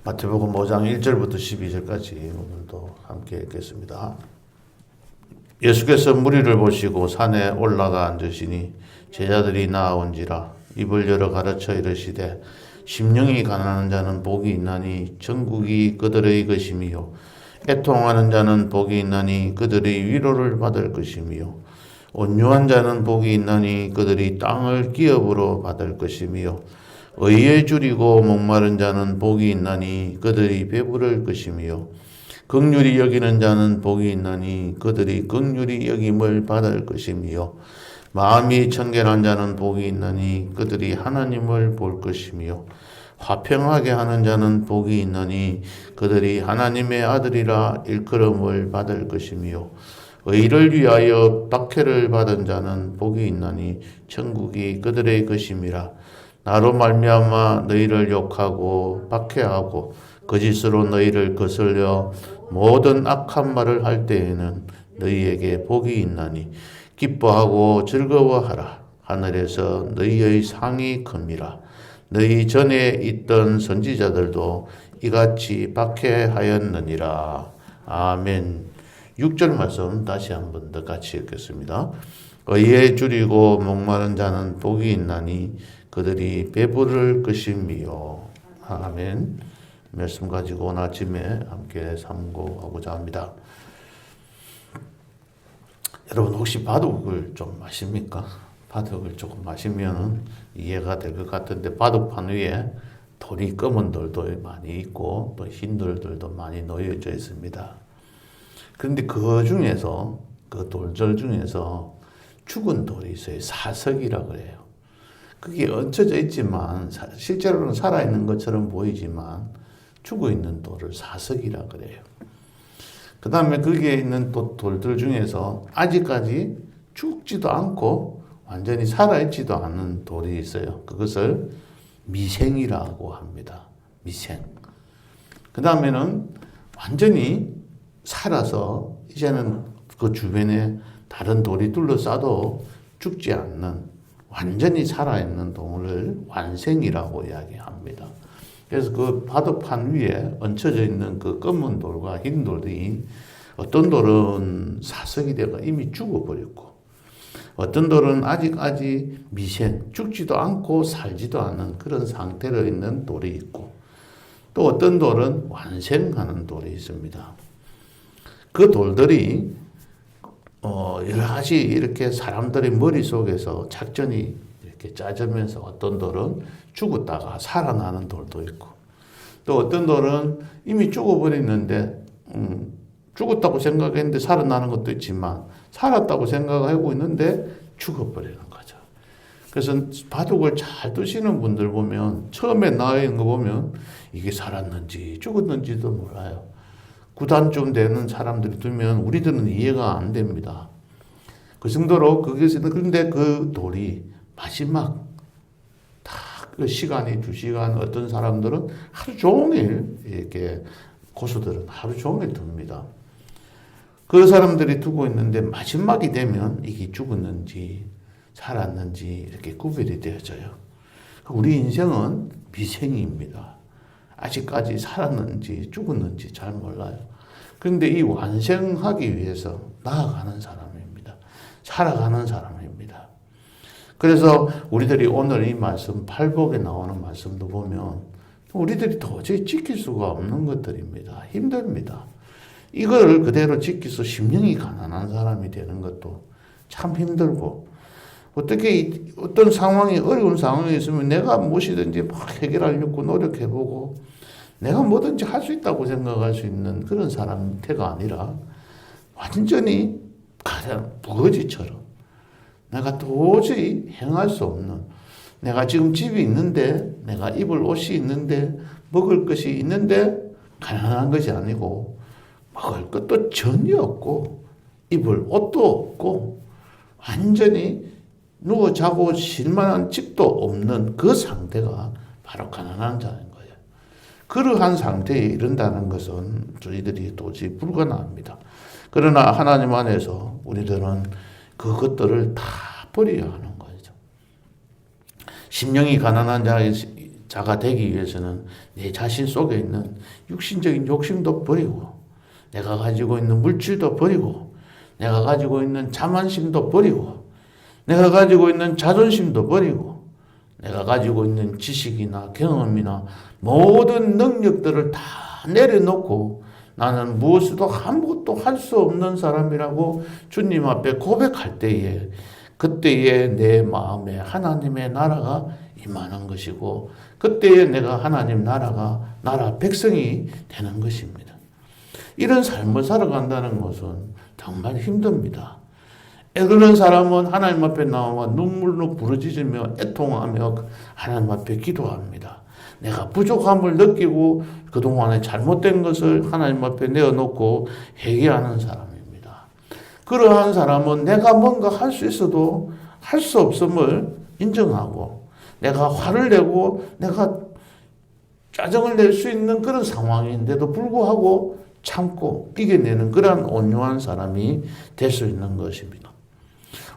마태복음 5장 1절부터 12절까지 오늘도 함께 읽겠습니다. 예수께서 무리를 보시고 산에 올라가 앉으시니 제자들이 나아온지라 입을 열어 가르쳐 이르시되 심령이 가난한 자는 복이 있나니 천국이 그들의 것이미요 애통하는 자는 복이 있나니 그들의 위로를 받을 것이미요 온유한 자는 복이 있나니 그들이 땅을 기업으로 받을 것이미요 의에 줄이고 목마른 자는 복이 있나니 그들이 배부를 것이미요 긍휼히 여기는 자는 복이 있나니 그들이 긍휼히 여김을 받을 것이미요 마음이 청결한 자는 복이 있나니 그들이 하나님을 볼 것이미요 화평하게 하는 자는 복이 있나니 그들이 하나님의 아들이라 일컬음을 받을 것이미요 의를 위하여 박해를 받은 자는 복이 있나니 천국이 그들의 것임이라 나로 말미암아 너희를 욕하고 박해하고 거짓으로 너희를 거슬려 모든 악한 말을 할 때에는 너희에게 복이 있나니 기뻐하고 즐거워하라. 하늘에서 너희의 상이 큽니다. 너희 전에 있던 선지자들도 이같이 박해하였느니라. 아멘. 6절 말씀 다시 한 번 더 같이 읽겠습니다. 의에 줄이고 목마른 자는 복이 있나니 그들이 배부를 것이미요. 아멘. 말씀 가지고 오늘 아침에 함께 삼고하고자 합니다. 여러분 혹시 바둑을 좀 마십니까? 바둑을 조금 마시면 이해가 될 것 같은데 바둑판 위에 돌이 검은 돌도 많이 있고 또 흰 돌들도 많이 놓여져 있습니다. 그런데 그 중에서 그 돌들 중에서 죽은 돌이 있어요. 사석이라 그래요. 그게 얹혀져 있지만 실제로는 살아있는 것처럼 보이지만 죽어있는 돌을 사석이라 그래요. 그 다음에 거기에 있는 또 돌들 중에서 아직까지 죽지도 않고 완전히 살아있지도 않은 돌이 있어요. 그것을 미생이라고 합니다. 미생. 그 다음에는 완전히 살아서 이제는 그 주변에 다른 돌이 둘러싸도 죽지 않는 완전히 살아있는 동물을 완생이라고 이야기합니다. 그래서 그 바둑판 위에 얹혀져 있는 그 검은 돌과 흰 돌이 어떤 돌은 사석이 되고 이미 죽어버렸고 어떤 돌은 아직 미생, 죽지도 않고 살지도 않은 그런 상태로 있는 돌이 있고 또 어떤 돌은 완생하는 돌이 있습니다. 그 돌들이 여러 가지 이렇게 사람들의 머릿속에서 작전이 이렇게 짜지면서 어떤 돌은 죽었다가 살아나는 돌도 있고 또 어떤 돌은 이미 죽어버렸는데 죽었다고 생각했는데 살아나는 것도 있지만 살았다고 생각하고 있는데 죽어버리는 거죠. 그래서 바둑을 잘 두시는 분들 보면 처음에 나와 있는 거 보면 이게 살았는지 죽었는지도 몰라요. 9단쯤 되는 사람들이 두면 우리들은 이해가 안 됩니다. 그 정도로 그런데 그 돌이 마지막 그 시간이 2시간 어떤 사람들은 하루 종일 이렇게 고수들은 하루 종일 둡니다. 그 사람들이 두고 있는데 마지막이 되면 이게 죽었는지 살았는지 이렇게 구별이 되어져요. 우리 인생은 미생입니다. 아직까지 살았는지 죽었는지 잘 몰라요. 그런데 이 완생하기 위해서 나아가는 사람입니다. 살아가는 사람입니다. 그래서 우리들이 오늘 이 말씀 팔복에 나오는 말씀도 보면 우리들이 도저히 지킬 수가 없는 것들입니다. 힘듭니다. 이걸 그대로 지켜서 심령이 가난한 사람이 되는 것도 참 힘들고 어떻게 어떤 상황이 어려운 상황이 있으면 내가 무엇이든지 막 해결하려고 노력해보고 내가 뭐든지 할 수 있다고 생각할 수 있는 그런 상태가 아니라 완전히 가장 부거지처럼 내가 도저히 행할 수 없는 내가 지금 집이 있는데 내가 입을 옷이 있는데 먹을 것이 있는데 가난한 것이 아니고 먹을 것도 전혀 없고 입을 옷도 없고 완전히 누워 자고 쉴 만한 집도 없는 그 상태가 바로 가난한 자인 거예요. 그러한 상태에 이른다는 것은 저희들이 도저히 불가능합니다. 그러나 하나님 안에서 우리들은 그것들을 다 버려야 하는 거죠. 심령이 가난한 자가 되기 위해서는 내 자신 속에 있는 육신적인 욕심도 버리고, 내가 가지고 있는 물질도 버리고, 내가 가지고 있는 자만심도 버리고, 내가 가지고 있는 자존심도 버리고, 내가 가지고 있는 지식이나 경험이나 모든 능력들을 다 내려놓고 나는 무엇도 아무것도 할 수 없는 사람이라고 주님 앞에 고백할 때에, 그때에 내 마음에 하나님의 나라가 임하는 것이고, 그때에 내가 하나님 나라 백성이 되는 것입니다. 이런 삶을 살아간다는 것은 정말 힘듭니다. 그런 사람은 하나님 앞에 나와 눈물로 부르짖으며 애통하며 하나님 앞에 기도합니다. 내가 부족함을 느끼고 그동안에 잘못된 것을 하나님 앞에 내어놓고 회개하는 사람입니다. 그러한 사람은 내가 뭔가 할 수 있어도 할 수 없음을 인정하고, 내가 화를 내고 내가 짜증을 낼 수 있는 그런 상황인데도 불구하고 참고 이겨내는 그러한 온유한 사람이 될 수 있는 것입니다.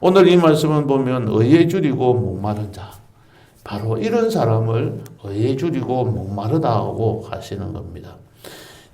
오늘 이 말씀을 보면 의에 줄이고 목마른 자, 바로 이런 사람을 의에 줄이고 목마르다고 하시는 겁니다.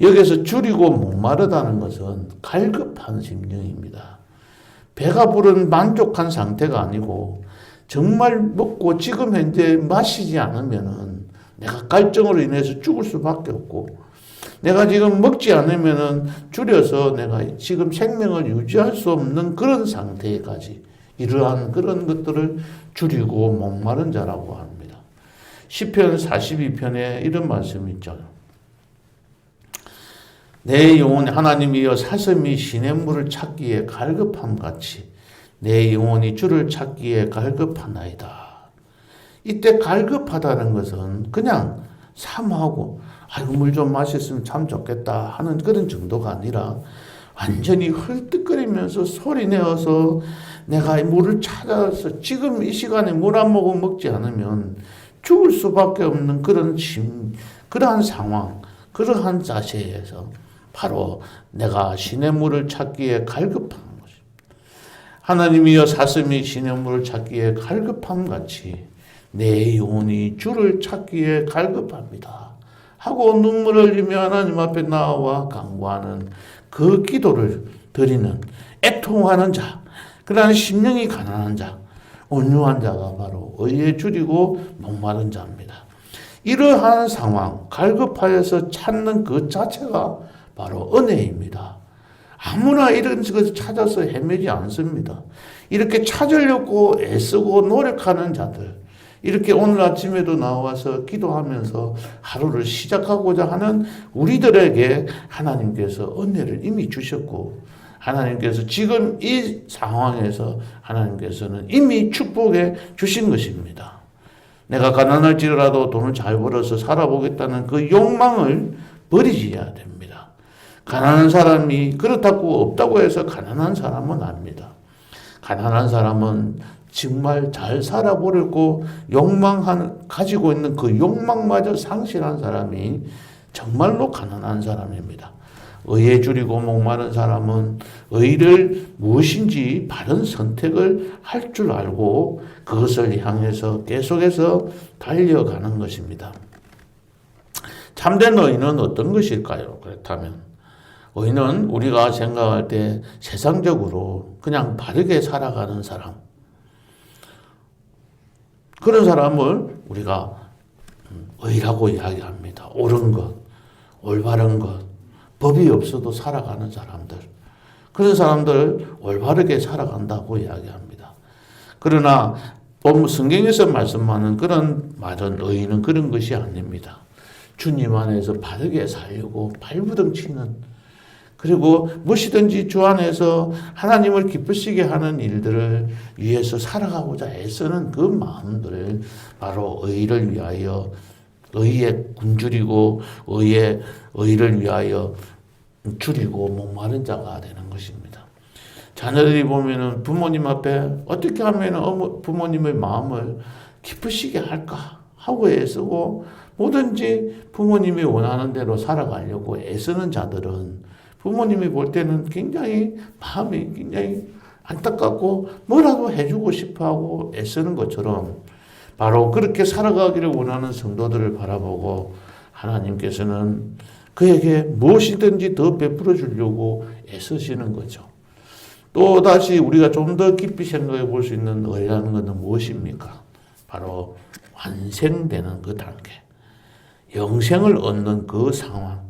여기서 줄이고 목마르다는 것은 갈급한 심령입니다. 배가 부른 만족한 상태가 아니고, 정말 먹고 지금 현재 마시지 않으면은 내가 갈증으로 인해서 죽을 수밖에 없고, 내가 지금 먹지 않으면은 줄여서 내가 지금 생명을 유지할 수 없는 그런 상태까지, 이러한 그런 것들을 줄이고 목마른 자라고 합니다. 시편 42편에 이런 말씀이 있죠. 내 영혼이 하나님이여 사슴이 시냇물을 찾기에 갈급함 같이 내 영혼이 주를 찾기에 갈급하나이다. 이때 갈급하다는 것은 그냥 사모하고 아이고 물 좀 마셨으면 참 좋겠다 하는 그런 정도가 아니라, 완전히 헐떡거리면서 소리내어서 내가 물을 찾아서 지금 이 시간에 물 한 모금 먹지 않으면 죽을 수밖에 없는 그러한 상황, 그러한 자세에서 바로 내가 시냇물을 찾기에 갈급한 것입니다. 하나님이여 사슴이 시냇물을 찾기에 갈급함 같이 내 영혼이 주를 찾기에 갈급합니다 하고 눈물을 흘리며 하나님 앞에 나와 간구하는 그 기도를 드리는 애통하는 자, 그러한 심령이 가난한 자, 온유한 자가 바로 의에 줄이고 목마른 자입니다. 이러한 상황, 갈급하여서 찾는 그 자체가 바로 은혜입니다. 아무나 이런 것을 찾아서 헤매지 않습니다. 이렇게 찾으려고 애쓰고 노력하는 자들, 이렇게 오늘 아침에도 나와서 기도하면서 하루를 시작하고자 하는 우리들에게 하나님께서 은혜를 이미 주셨고, 하나님께서 지금 이 상황에서 하나님께서는 이미 축복해 주신 것입니다. 내가 가난할지라도 돈을 잘 벌어서 살아보겠다는 그 욕망을 버리셔야 됩니다. 가난한 사람이 그렇다고 없다고 해서 가난한 사람은 아닙니다. 가난한 사람은 정말 잘 살아보려고 가지고 있는 그 욕망마저 상실한 사람이 정말로 가난한 사람입니다. 의에 줄이고 목마른 사람은 의를 무엇인지 바른 선택을 할 줄 알고 그것을 향해서 계속해서 달려가는 것입니다. 참된 의는 어떤 것일까요? 그렇다면 의는 우리가 생각할 때 세상적으로 그냥 바르게 살아가는 사람, 그런 사람을 우리가 의라고 이야기합니다. 옳은 것, 올바른 것, 법이 없어도 살아가는 사람들, 그런 사람들 올바르게 살아간다고 이야기합니다. 그러나 성경에서 말씀하는 그런 말은 의는 그런 것이 아닙니다. 주님 안에서 바르게 살려고 발부둥치는, 그리고 무엇이든지 주 안에서 하나님을 기쁘시게 하는 일들을 위해서 살아가고자 애쓰는 그 마음들을 바로 의를 위하여, 의에 굶주리고 의를 위하여 줄이고 목마른 자가 되는 것입니다. 자녀들이 보면은 부모님 앞에 어떻게 하면 부모님의 마음을 기쁘시게 할까 하고 애쓰고, 뭐든지 부모님이 원하는 대로 살아가려고 애쓰는 자들은 부모님이 볼 때는 마음이 굉장히 안타깝고 뭐라도 해주고 싶어하고 애쓰는 것처럼, 바로 그렇게 살아가기를 원하는 성도들을 바라보고 하나님께서는 그에게 무엇이든지 더 베풀어 주려고 애쓰시는 거죠. 또 다시 우리가 좀 더 깊이 생각해 볼 수 있는 의라는 것은 무엇입니까? 바로 완성되는 그 단계, 영생을 얻는 그 상황,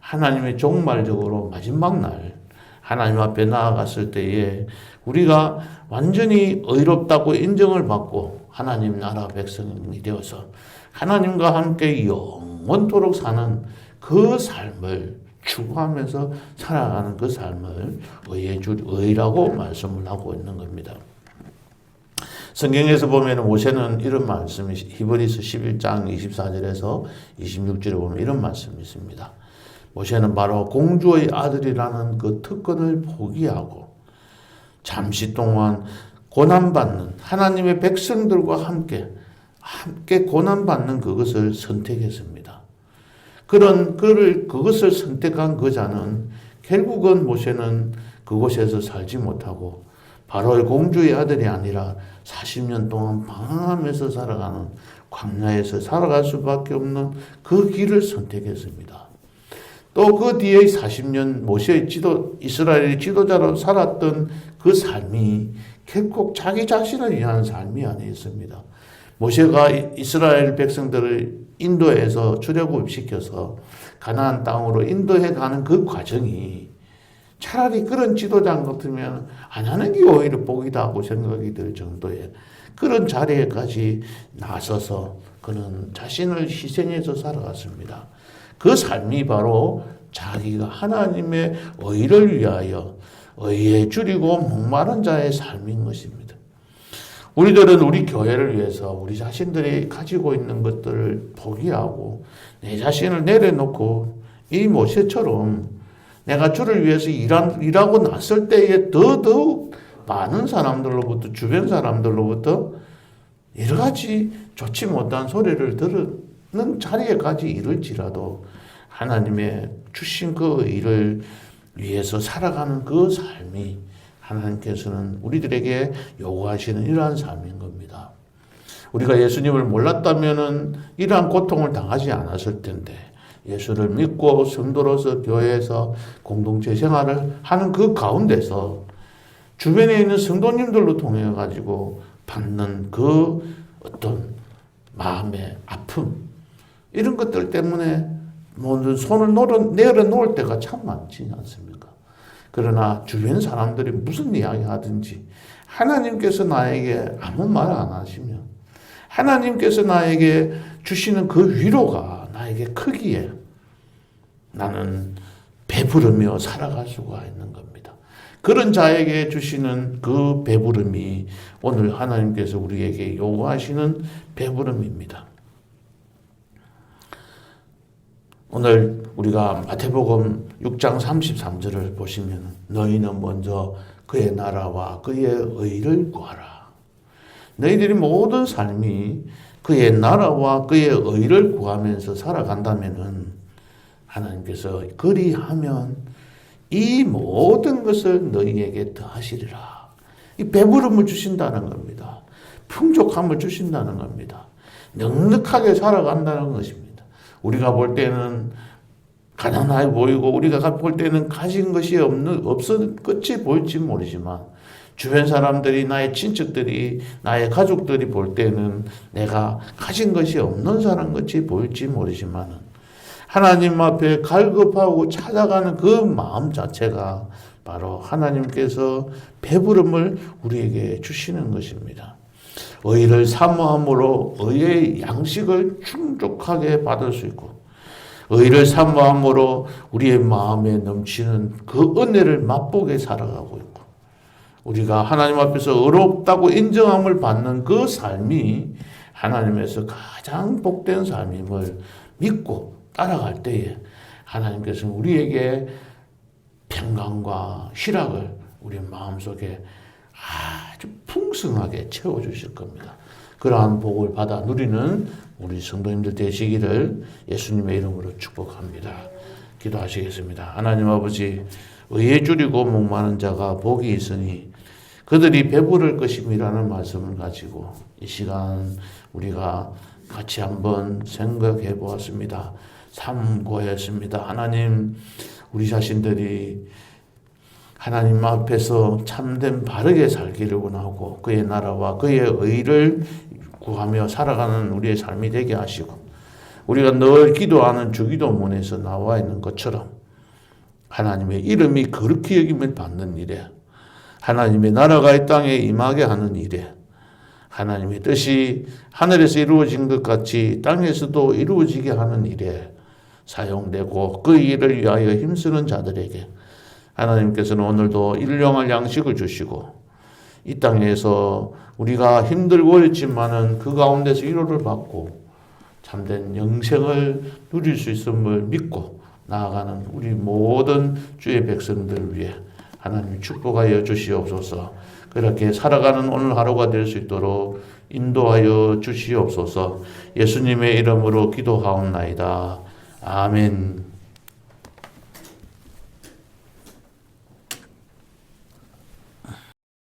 하나님의 종말적으로 마지막 날 하나님 앞에 나아갔을 때에 우리가 완전히 의롭다고 인정을 받고 하나님 나라 백성이 되어서 하나님과 함께 영원토록 사는 그 삶을 추구하면서 살아가는 그 삶을 의라고 말씀을 하고 있는 겁니다. 성경에서 보면 모세는 이런 말씀이 히브리서 11장 24절에서 26절에 보면 이런 말씀이 있습니다. 모세는 바로 공주의 아들이라는 그 특권을 포기하고 잠시 동안 고난받는 하나님의 백성들과 함께 고난받는 그것을 선택했습니다. 그것을 선택한 그 자는 결국은 모세는 그곳에서 살지 못하고 바로의 공주의 아들이 아니라 40년 동안 방황하면서 살아가는 광야에서 살아갈 수밖에 없는 그 길을 선택했습니다. 또 그 뒤에 40년 이스라엘의 지도자로 살았던 그 삶이 결코 자기 자신을 위한 삶이 아니었습니다. 모세가 이스라엘 백성들을 인도에서 출애굽시켜서 가나안 땅으로 인도해 가는 그 과정이 차라리 그런 지도자 같으면 안 하는 게 오히려 복이다 하고 생각이 들 정도의 그런 자리에까지 나서서 그는 자신을 희생해서 살아갔습니다. 그 삶이 바로 자기가 하나님의 의를 위하여 의에 줄이고 목마른 자의 삶인 것입니다. 우리들은 우리 교회를 위해서 우리 자신들이 가지고 있는 것들을 포기하고 내 자신을 내려놓고 이 모세처럼 내가 주를 위해서 일하고 났을 때에 더더욱 많은 사람들로부터 주변 사람들로부터 여러 가지 좋지 못한 소리를 들은 자리에까지 이를지라도 하나님의 주신 그 일을 위해서 살아가는 그 삶이 하나님께서는 우리들에게 요구하시는 이러한 삶인 겁니다. 우리가 예수님을 몰랐다면은 이러한 고통을 당하지 않았을 텐데 예수를 믿고 성도로서 교회에서 공동체 생활을 하는 그 가운데서 주변에 있는 성도님들로 통해 가지고 받는 그 어떤 마음의 아픔 이런 것들 때문에 모든 손을 내려놓을 때가 참 많지 않습니까? 그러나 주변 사람들이 무슨 이야기 하든지 하나님께서 나에게 아무 말 안 하시면 하나님께서 나에게 주시는 그 위로가 나에게 크기에 나는 배부르며 살아갈 수가 있는 겁니다. 그런 자에게 주시는 그 배부름이 오늘 하나님께서 우리에게 요구하시는 배부름입니다. 오늘 우리가 마태복음 6장 33절을 보시면 너희는 먼저 그의 나라와 그의 의를 구하라. 너희들이 모든 삶이 그의 나라와 그의 의를 구하면서 살아간다면은 하나님께서 그리하면 이 모든 것을 너희에게 더하시리라. 이 배부름을 주신다는 겁니다. 풍족함을 주신다는 겁니다. 넉넉하게 살아간다는 것입니다. 우리가 볼 때는 가난해 보이고 우리가 볼 때는 가진 것이 없을 끝이 보일지 모르지만 주변 사람들이 나의 친척들이 나의 가족들이 볼 때는 내가 가진 것이 없는 사람 같이 보일지 모르지만 하나님 앞에 갈급하고 찾아가는 그 마음 자체가 바로 하나님께서 배부름을 우리에게 주시는 것입니다. 의를 사모함으로 의의 양식을 충족하게 받을 수 있고 의를 사모함으로 우리의 마음에 넘치는 그 은혜를 맛보게 살아가고 있고 우리가 하나님 앞에서 의롭다고 인정함을 받는 그 삶이 하나님에서 가장 복된 삶임을 믿고 따라갈 때에 하나님께서는 우리에게 평강과 희락을 우리 마음속에 아주 풍성하게 채워주실 겁니다. 그러한 복을 받아 누리는 우리 성도님들 되시기를 예수님의 이름으로 축복합니다. 기도하시겠습니다. 하나님 아버지, 의에 줄이고 목마른 자가 복이 있으니 그들이 배부를 것임이라는 말씀을 가지고 이 시간 우리가 같이 한번 생각해 보았습니다. 삼고했습니다. 하나님, 우리 자신들이 하나님 앞에서 참된 바르게 살기를 원하고 그의 나라와 그의 의를 구하며 살아가는 우리의 삶이 되게 하시고 우리가 늘 기도하는 주기도문에서 나와 있는 것처럼 하나님의 이름이 거룩히 여김을 받는 일에 하나님의 나라가 이 땅에 임하게 하는 일에 하나님의 뜻이 하늘에서 이루어진 것 같이 땅에서도 이루어지게 하는 일에 사용되고 그 일을 위하여 힘쓰는 자들에게 하나님께서는 오늘도 일용할 양식을 주시고 이 땅에서 우리가 힘들고 어렵지만은 그 가운데서 위로를 받고 참된 영생을 누릴 수 있음을 믿고 나아가는 우리 모든 주의 백성들 위해 하나님 축복하여 주시옵소서. 그렇게 살아가는 오늘 하루가 될 수 있도록 인도하여 주시옵소서. 예수님의 이름으로 기도하옵나이다. 아멘.